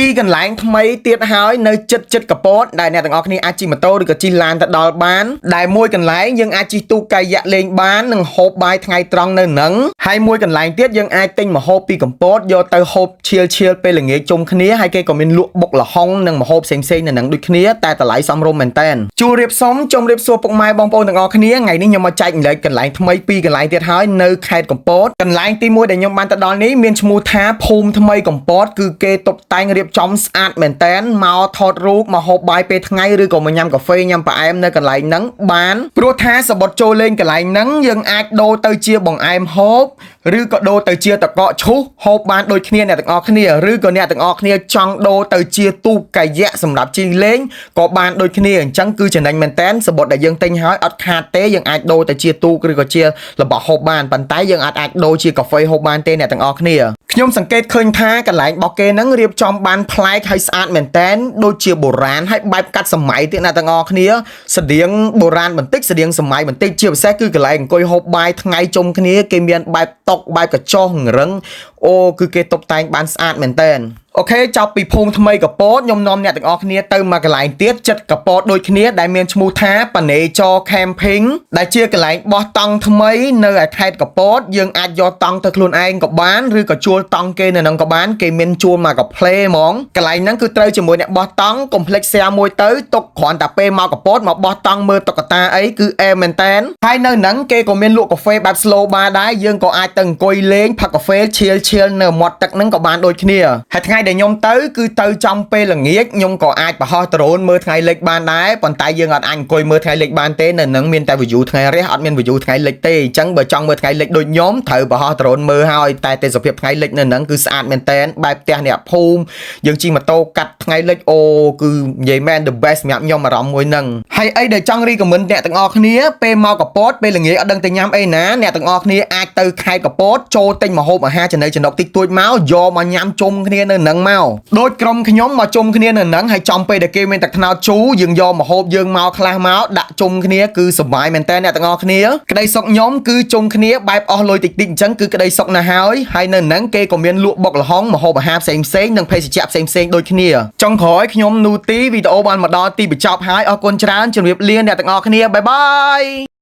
ពីកន្លែងថ្មីទៀតហើយនៅចិត្តកពតដែលអ្នកទាំងអស់គ្នាអាចជិះម៉ូតូឬក៏ជិះឡានទៅដល់បានដែលមួយកន្លែងយើងអាចជិះទូកកាយៈលេងបាននិងហូបបាយថ្ងៃត្រង់នៅនឹងហើយមួយកន្លែងទៀតយើងអាចទិញម្ហូបពីកំពតយកទៅហូបឈៀលពេលល្ងាចជុំគ្នាហើយគេក៏មានលក់បុកល្ហុងនិងម្ហូបផ្សេងៗនៅនឹងដូចគ្នាតែតម្លៃសមរម្យមែនតើជួបរៀបចំជម្រាបសួរពុកម៉ែបងប្អូនទាំងអស់គ្នាថ្ងៃនេះខ្ញុំមកចែកម្លែកកន្លែងថ្មីពីរកន្លែងទៀតហើយនៅខេត្តកំពតកន្លែងទី1ដែលខ្ញុំបានទៅដល់នេះមានឈ្មោះថាភូមិថ្មីកំពតគឺគេតុបតែងរៀបចំស្អាតមែនតើមកថតរូបមកហូបបាយពេលថ្ងៃឬក៏មកញ៉ាំកាហ្វេញ៉ាំផ្អែមនៅកន្លែងហ្នឹងបានព្រោះថាសបុតចូលលេងកន្លែងហ្នឹងយើងអាចដូរទៅជាបង្អែមហូបឬក៏ដូរទៅជាតកកឈូសហូបបានដូចគ្នាអ្នកទាំងអស់គ្នាឬក៏អ្នកទាំងអស់គ្នាចង់ដូរទៅជាទូកកាយៈសម្រាប់ជិះលេងក៏បានដូចគ្នាអញ្ចឹងគឺចំណេញមែនតើសបុតដែលយើងទិញហើយអត់ខាតទេយើងអាចដូរទៅជាទូកឬក៏ជារបស់ហូបបានប៉ុន្តែយើងអាចដូរជាកាហ្វេហូបបានទេអ្នកទាំងអស់គ្នាខ្ញុំសង្កេតឃើញថាកន្លែងរបស់គេហ្នឹងរៀបចំបានប្លែកហើយស្អាតមែនតើដូចជាបុរាណហើយបែបកាត់សម័យទៀតអ្នកទាំងអស់គ្នាស្តៀងបុរាណបន្តិចស្តៀងសម័យបន្តិចជាពិសេសគឺកន្លែងអង្គុយហូបបាយថ្ងៃជុំគ្នាគេមានបែបតុកបែបកញ្ចោះរឹងអូគឺគេតុបតែងបានស្អាតមែនតើអូខេចប់ពីភូមិថ្មីកពតខ្ញុំនាំអ្នកទាំងអស់គ្នាទៅមកកន្លែងទៀតចិត្តកពតដូចគ្នាដែលមានឈ្មោះថាប៉ាណេចរ Camping ដែលជាកន្លែងបោះតង់ថ្មីនៅឯខេត្តកពតយើងអាចយកតង់ទៅខ្លួនឯងក៏បានឬក៏ជួលតង់គេនៅនឹងក៏បានគេមានជួលមកកាផ្លេហ្មងកន្លែងហ្នឹងគឺត្រូវជាមួយអ្នកបោះតង់កុំភ្លេច share មួយទៅទុកគ្រាន់តែពេលមកកពតមកបោះតង់មើលតុក្កតាអីគឺអែមមែនតើហើយនៅហ្នឹងគេក៏មានលក់កាហ្វេបែប slow bar ដែរយើងក៏អាចទៅអង្គុយលេងផឹកកាហ្វេឈៀលនៅមាត់ទឹកហ្នឹងក៏បានដូចគ្នាហើយថ្ងៃដែលខ្ញុំទៅគឺទៅចំពេលល្ងាចខ្ញុំក៏អាចបរហោះដ្រូនមើលថ្ងៃលិចបានដែរប៉ុន្តែយើងអត់អាចអង្គុយមើលថ្ងៃលិចបានទេនៅនឹងមានតែ view ថ្ងៃរះអត់មាន view ថ្ងៃលិចទេអញ្ចឹងបើចង់មើលថ្ងៃលិចដូចខ្ញុំត្រូវបរហោះដ្រូនមើលហើយតែទេសភាពថ្ងៃលិចនៅនឹងគឺស្អាតមែនតើបែបផ្ទះអ្នកភូមិយើងជិះម៉ូតូកាត់ថ្ងៃលិចអូគឺនិយាយមែន the best សម្រាប់ខ្ញុំអារម្មណ៍មួយហ្នឹងហើយអីដែលចង់ recommend អ្នកទាំងអស់គ្នាពេលមកកពតពេលល្ងាចអត់ដឹងទៅញ៉ាំអីណាអ្នកទាំងអស់គ្នាអាចទៅខេត្តកពតចូលទិញម្ហូបអាហារចំណីចំណុកតិចតួចមកយកមកញ៉ាំជុំគ្នានៅនឹងមកដូចក្រុមខ្ញុំមកជុំគ្នានៅនឹងហើយចំពេលដែលគេមានតែខ្នោតជូរយើងយកម្ហូបយើងមកខ្លះមកដាក់ជុំគ្នាគឺសប្បាយមែនតើអ្នកទាំងអស់គ្នាក្តីសុខខ្ញុំគឺជុំគ្នាបែបអស់លុយតិចអញ្ចឹងគឺក្តីសុខណាស់ហើយនៅនឹងគេក៏មានលក់បុកល្ហុងម្ហូបអាហារផ្សេងនិងភេសជ្ជៈផ្សេងដូចគ្នាចុងក្រោយខ្ញុំនូទីវីដេអូបានមកដល់ទីបញ្ចប់ហើយអរគុណច្រើនជម្រាបលាអ្នកទាំងអស់គ្នាបាយបាយ